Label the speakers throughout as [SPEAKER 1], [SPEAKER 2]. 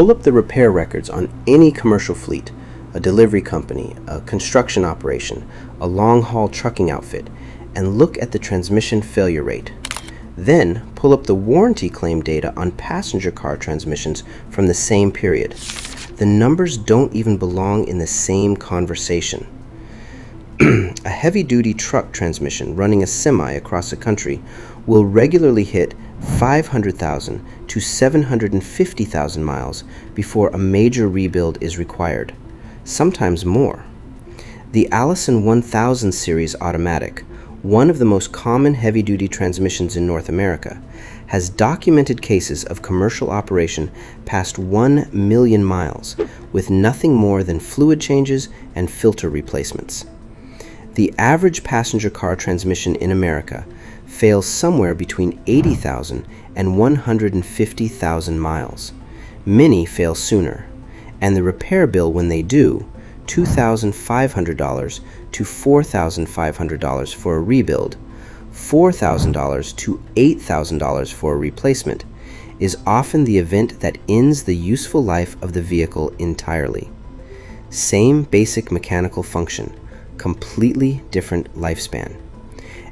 [SPEAKER 1] Pull up the repair records on any commercial fleet, a delivery company, a construction operation, a long-haul trucking outfit, and look at the transmission failure rate. Then pull up the warranty claim data on passenger car transmissions from the same period. The numbers don't even belong in the same conversation. A heavy-duty truck transmission running a semi across the country will regularly hit 500,000 to 750,000 miles before a major rebuild is required, sometimes more. The Allison 1000 series automatic, one of the most common heavy-duty transmissions in North America, has documented cases of commercial operation past 1 million miles with nothing more than fluid changes and filter replacements. The average passenger car transmission in America fails somewhere between 80,000 and 150,000 miles. Many fail sooner, and the repair bill when they do, $2,500 to $4,500 for a rebuild, $4,000 to $8,000 for a replacement, is often the event that ends the useful life of the vehicle entirely. Same basic mechanical function, completely different lifespan.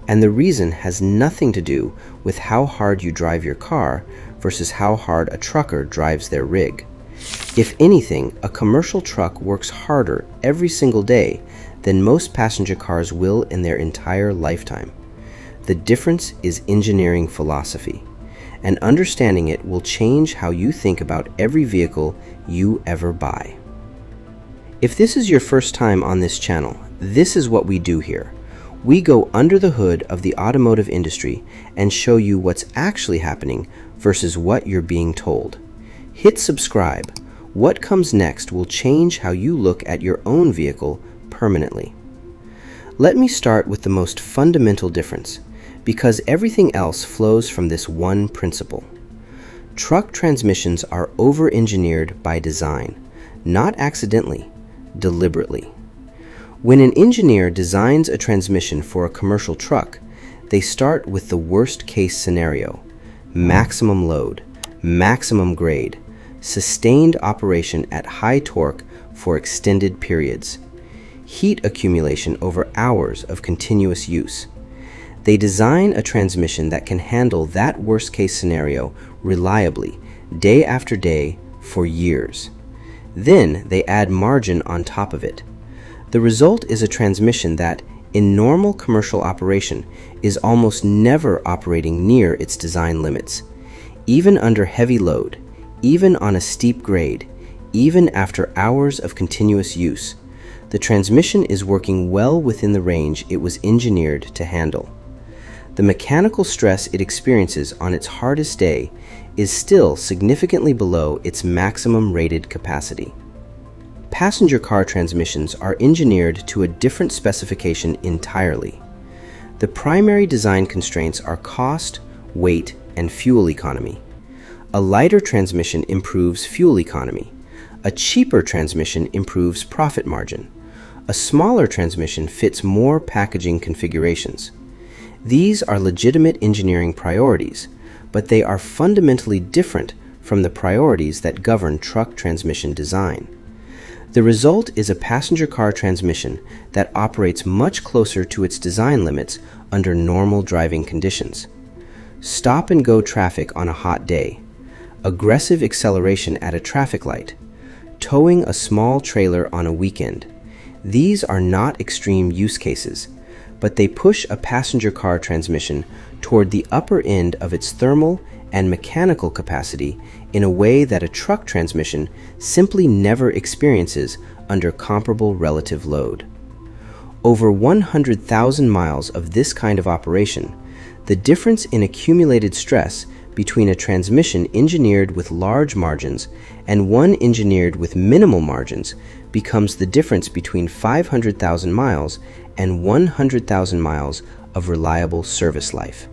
[SPEAKER 1] And the reason has nothing to do with how hard you drive your car versus how hard a trucker drives their rig. If anything, a commercial truck works harder every single day than most passenger cars will in their entire lifetime. The difference is engineering philosophy, and understanding it will change how you think about every vehicle you ever buy. If this is your first time on this channel, this is what we do here. We go under the hood of the automotive industry and show you what's actually happening versus what you're being told. Hit subscribe. What comes next will change how you look at your own vehicle permanently. Let me start with the most fundamental difference, because everything else flows from this one principle. Truck transmissions are over-engineered by design, not accidentally, deliberately. When an engineer designs a transmission for a commercial truck, they start with the worst-case scenario: maximum load, maximum grade, sustained operation at high torque for extended periods, heat accumulation over hours of continuous use. They design a transmission that can handle that worst-case scenario reliably, day after day, for years. Then they add margin on top of it. The result is a transmission that, in normal commercial operation, is almost never operating near its design limits. Even under heavy load, even on a steep grade, even after hours of continuous use, the transmission is working well within the range it was engineered to handle. The mechanical stress it experiences on its hardest day is still significantly below its maximum rated capacity. Passenger car transmissions are engineered to a different specification entirely. The primary design constraints are cost, weight, and fuel economy. A lighter transmission improves fuel economy. A cheaper transmission improves profit margin. A smaller transmission fits more packaging configurations. These are legitimate engineering priorities, but they are fundamentally different from the priorities that govern truck transmission design. The result is a passenger car transmission that operates much closer to its design limits under normal driving conditions. Stop-and-go traffic on a hot day, aggressive acceleration at a traffic light, towing a small trailer on a weekend. These are not extreme use cases, but they push a passenger car transmission toward the upper end of its thermal and mechanical capacity in a way that a truck transmission simply never experiences under comparable relative load. Over 100,000 miles of this kind of operation, the difference in accumulated stress between a transmission engineered with large margins and one engineered with minimal margins becomes the difference between 500,000 miles and 100,000 miles of reliable service life.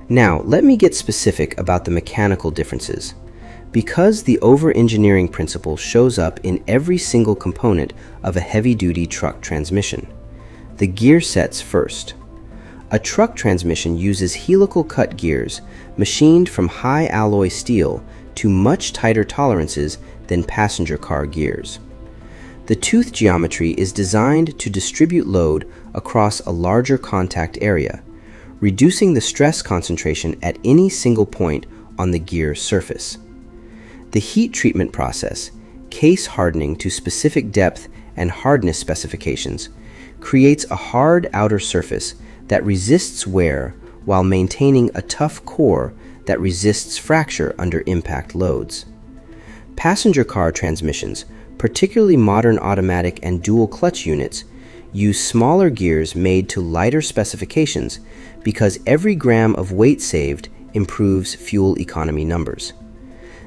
[SPEAKER 1] Now, let me get specific about the mechanical differences. Because the over-engineering principle shows up in every single component of a heavy-duty truck transmission. The gear sets first. A truck transmission uses helical cut gears machined from high alloy steel to much tighter tolerances than passenger car gears. The tooth geometry is designed to distribute load across a larger contact area, reducing the stress concentration at any single point on the gear surface. The heat treatment process, case hardening to specific depth and hardness specifications, creates a hard outer surface that resists wear while maintaining a tough core that resists fracture under impact loads. Passenger car transmissions, particularly modern automatic and dual clutch units, use smaller gears made to lighter specifications because every gram of weight saved improves fuel economy numbers.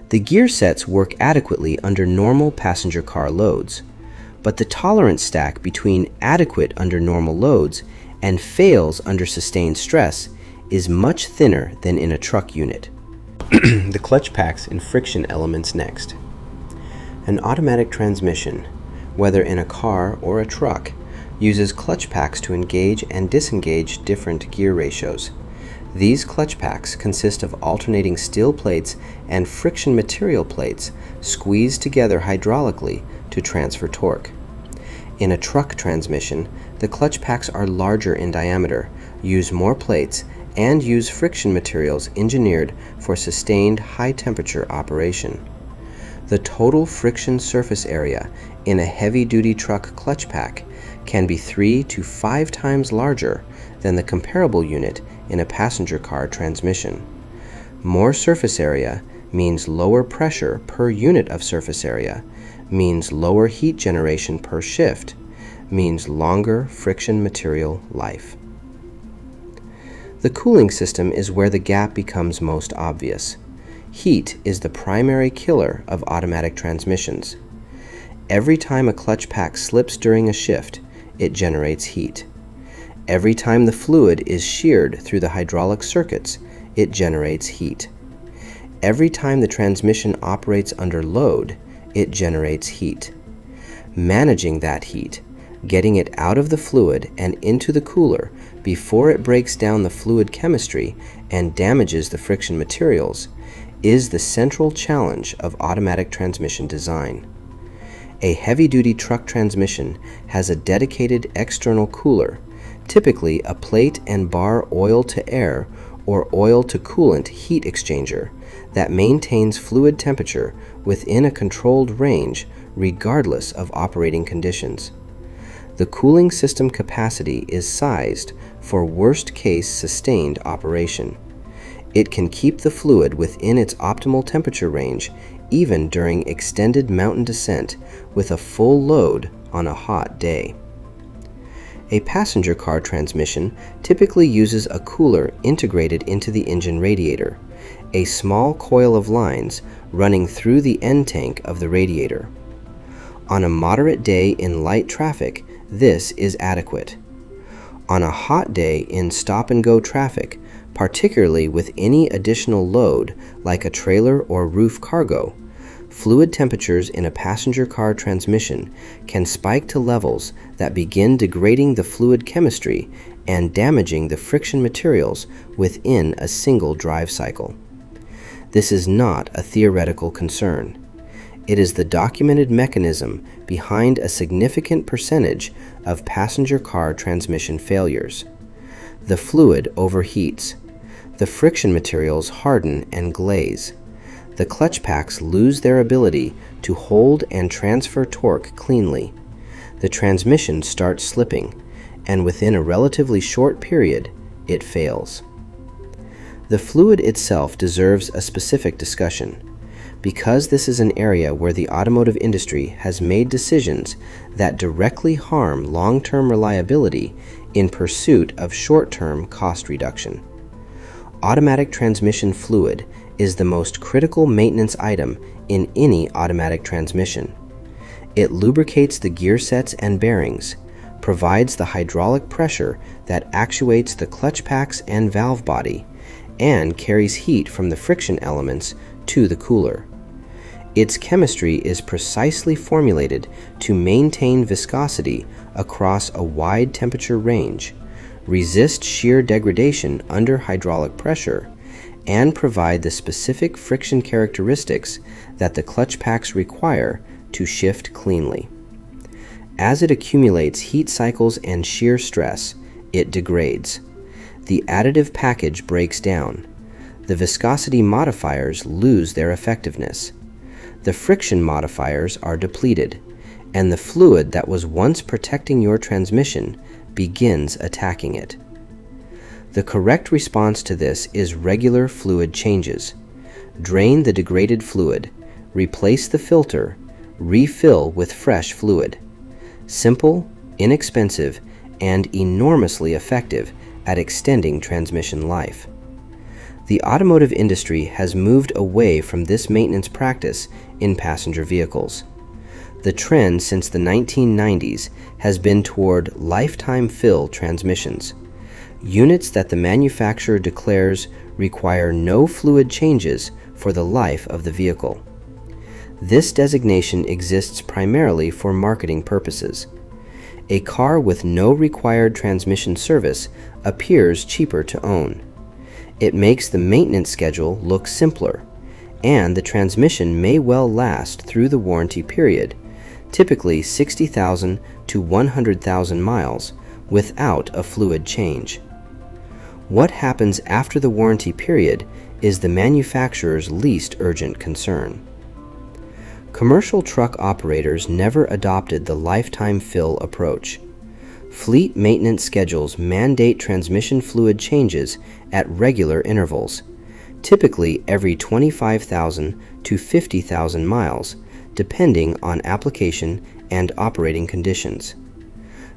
[SPEAKER 1] The gear sets work adequately under normal passenger car loads, but the tolerance stack between adequate under normal loads and fails under sustained stress is much thinner than in a truck unit. The clutch packs and friction elements next. An automatic transmission, whether in a car or a truck, uses clutch packs to engage and disengage different gear ratios. These clutch packs consist of alternating steel plates and friction material plates squeezed together hydraulically to transfer torque. In a truck transmission, the clutch packs are larger in diameter, use more plates, and use friction materials engineered for sustained high-temperature operation. The total friction surface area in a heavy-duty truck clutch pack can be 3 to 5 times larger than the comparable unit in a passenger car transmission. More surface area means lower pressure per unit of surface area, means lower heat generation per shift, means longer friction material life. The cooling system is where the gap becomes most obvious. Heat is the primary killer of automatic transmissions. Every time a clutch pack slips during a shift, it generates heat. Every time the fluid is sheared through the hydraulic circuits, it generates heat. Every time the transmission operates under load, it generates heat. Managing that heat, getting it out of the fluid and into the cooler before it breaks down the fluid chemistry and damages the friction materials, is the central challenge of automatic transmission design. A heavy-duty truck transmission has a dedicated external cooler, typically a plate and bar oil-to-air or oil-to-coolant heat exchanger that maintains fluid temperature within a controlled range regardless of operating conditions. The cooling system capacity is sized for worst-case sustained operation. It can keep the fluid within its optimal temperature range even during extended mountain descent with a full load on a hot day. A passenger car transmission typically uses a cooler integrated into the engine radiator, a small coil of lines running through the end tank of the radiator. On a moderate day in light traffic, this is adequate. On a hot day in stop-and-go traffic, particularly with any additional load like a trailer or roof cargo, fluid temperatures in a passenger car transmission can spike to levels that begin degrading the fluid chemistry and damaging the friction materials within a single drive cycle. This is not a theoretical concern. It is the documented mechanism behind a significant percentage of passenger car transmission failures. The fluid overheats. The friction materials harden and glaze. The clutch packs lose their ability to hold and transfer torque cleanly. The transmission starts slipping, and within a relatively short period, it fails. The fluid itself deserves a specific discussion, because this is an area where the automotive industry has made decisions that directly harm long-term reliability in pursuit of short-term cost reduction. Automatic transmission fluid is the most critical maintenance item in any automatic transmission. It lubricates the gear sets and bearings, provides the hydraulic pressure that actuates the clutch packs and valve body, and carries heat from the friction elements to the cooler. Its chemistry is precisely formulated to maintain viscosity across a wide temperature range, resist shear degradation under hydraulic pressure, and provide the specific friction characteristics that the clutch packs require to shift cleanly. As it accumulates heat cycles and shear stress, it degrades. The additive package breaks down. The viscosity modifiers lose their effectiveness. The friction modifiers are depleted, and the fluid that was once protecting your transmission begins attacking it. The correct response to this is regular fluid changes. Drain the degraded fluid, replace the filter, refill with fresh fluid. Simple, inexpensive, and enormously effective at extending transmission life. The automotive industry has moved away from this maintenance practice in passenger vehicles. The trend since the 1990s has been toward lifetime fill transmissions, units that the manufacturer declares require no fluid changes for the life of the vehicle. This designation exists primarily for marketing purposes. A car with no required transmission service appears cheaper to own. It makes the maintenance schedule look simpler, and the transmission may well last through the warranty period, typically 60,000 to 100,000 miles, without a fluid change. What happens after the warranty period is the manufacturer's least urgent concern. Commercial truck operators never adopted the lifetime fill approach. Fleet maintenance schedules mandate transmission fluid changes at regular intervals, typically every 25,000 to 50,000 miles, depending on application and operating conditions.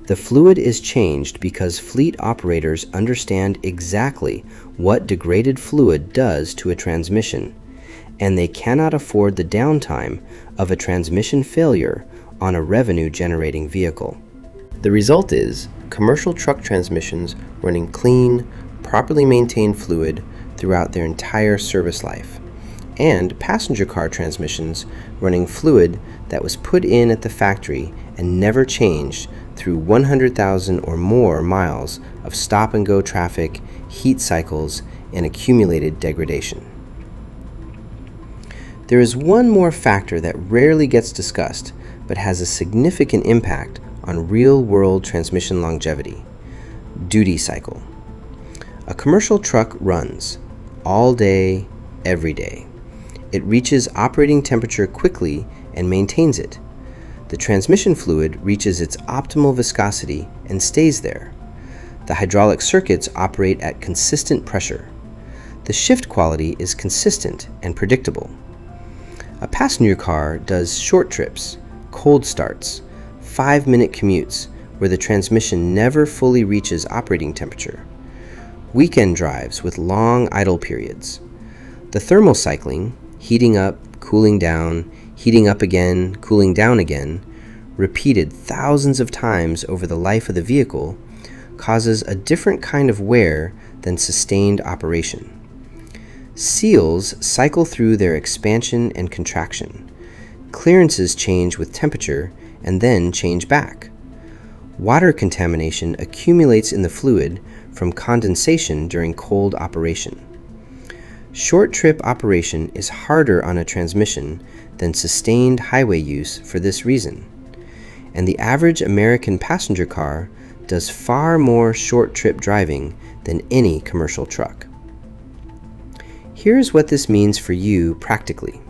[SPEAKER 1] The fluid is changed because fleet operators understand exactly what degraded fluid does to a transmission, and they cannot afford the downtime of a transmission failure on a revenue-generating vehicle. The result is commercial truck transmissions running clean, properly maintained fluid throughout their entire service life, and passenger car transmissions running fluid that was put in at the factory and never changed through 100,000 or more miles of stop-and-go traffic, heat cycles, and accumulated degradation. There is one more factor that rarely gets discussed but has a significant impact on real-world transmission longevity: duty cycle. A commercial truck runs all day, every day. It reaches operating temperature quickly and maintains it. The transmission fluid reaches its optimal viscosity and stays there. The hydraulic circuits operate at consistent pressure. The shift quality is consistent and predictable. A passenger car does short trips, cold starts, 5-minute commutes where the transmission never fully reaches operating temperature, weekend drives with long idle periods. The thermal cycling, heating up, cooling down, heating up again, cooling down again, repeated thousands of times over the life of the vehicle, causes a different kind of wear than sustained operation. Seals cycle through their expansion and contraction. Clearances change with temperature and then change back. Water contamination accumulates in the fluid from condensation during cold operation. Short trip operation is harder on a transmission than sustained highway use for this reason, and the average American passenger car does far more short trip driving than any commercial truck. Here's what this means for you practically.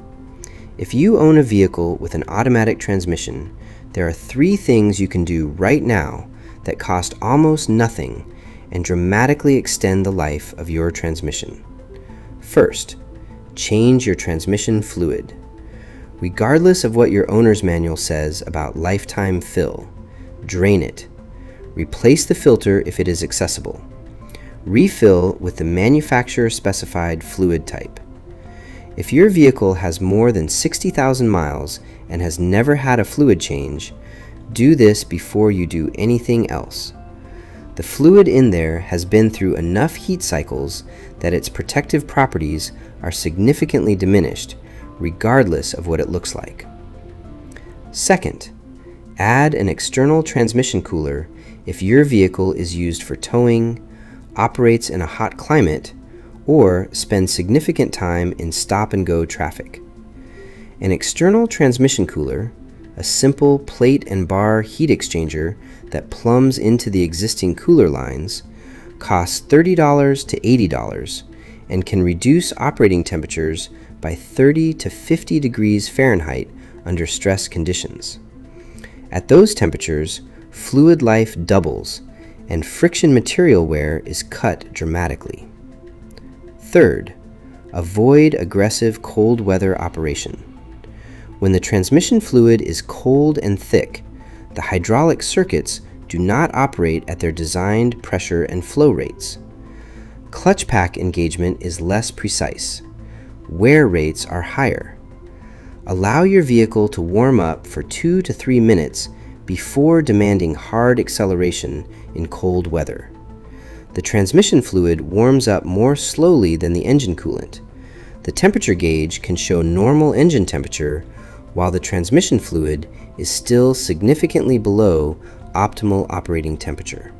[SPEAKER 1] If you own a vehicle with an automatic transmission, there are 3 things you can do right now that cost almost nothing and dramatically extend the life of your transmission. First, change your transmission fluid. Regardless of what your owner's manual says about lifetime fill, drain it. Replace the filter if it is accessible. Refill with the manufacturer-specified fluid type. If your vehicle has more than 60,000 miles and has never had a fluid change, do this before you do anything else. The fluid in there has been through enough heat cycles that its protective properties are significantly diminished, regardless of what it looks like. Second, add an external transmission cooler if your vehicle is used for towing, operates in a hot climate, or spend significant time in stop-and-go traffic. An external transmission cooler, a simple plate and bar heat exchanger that plumbs into the existing cooler lines, costs $30 to $80 and can reduce operating temperatures by 30 to 50 degrees Fahrenheit under stress conditions. At those temperatures, fluid life doubles and friction material wear is cut dramatically. Third, avoid aggressive cold weather operation. When the transmission fluid is cold and thick, the hydraulic circuits do not operate at their designed pressure and flow rates. Clutch pack engagement is less precise. Wear rates are higher. Allow your vehicle to warm up for 2 to 3 minutes before demanding hard acceleration in cold weather. The transmission fluid warms up more slowly than the engine coolant. The temperature gauge can show normal engine temperature while the transmission fluid is still significantly below optimal operating temperature.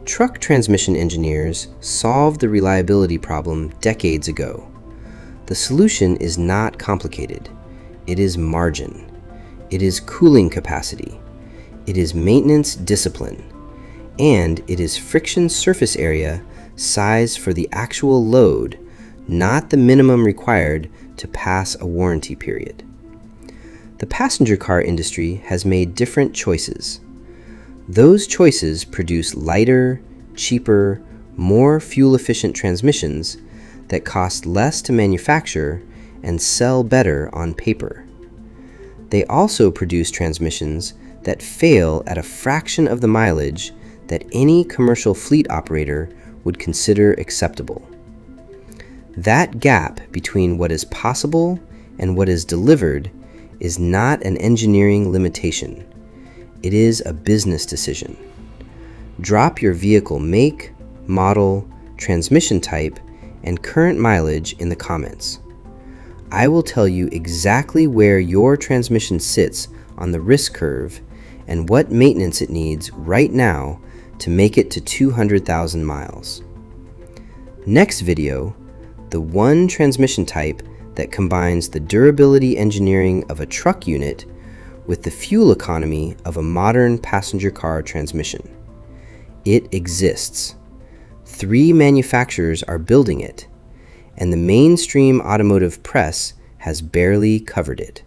[SPEAKER 1] Truck transmission engineers solved the reliability problem decades ago. The solution is not complicated. It is margin. It is cooling capacity. It is maintenance discipline. And it is friction surface area sized for the actual load, not the minimum required to pass a warranty period. The passenger car industry has made different choices. Those choices produce lighter, cheaper, more fuel-efficient transmissions that cost less to manufacture and sell better on paper. They also produce transmissions that fail at a fraction of the mileage that any commercial fleet operator would consider acceptable. That gap between what is possible and what is delivered is not an engineering limitation. It is a business decision. Drop your vehicle make, model, transmission type, and current mileage in the comments. I will tell you exactly where your transmission sits on the risk curve and what maintenance it needs right now to make it to 200,000 miles. Next video, the one transmission type that combines the durability engineering of a truck unit with the fuel economy of a modern passenger car transmission. It exists. 3 manufacturers are building it, and the mainstream automotive press has barely covered it.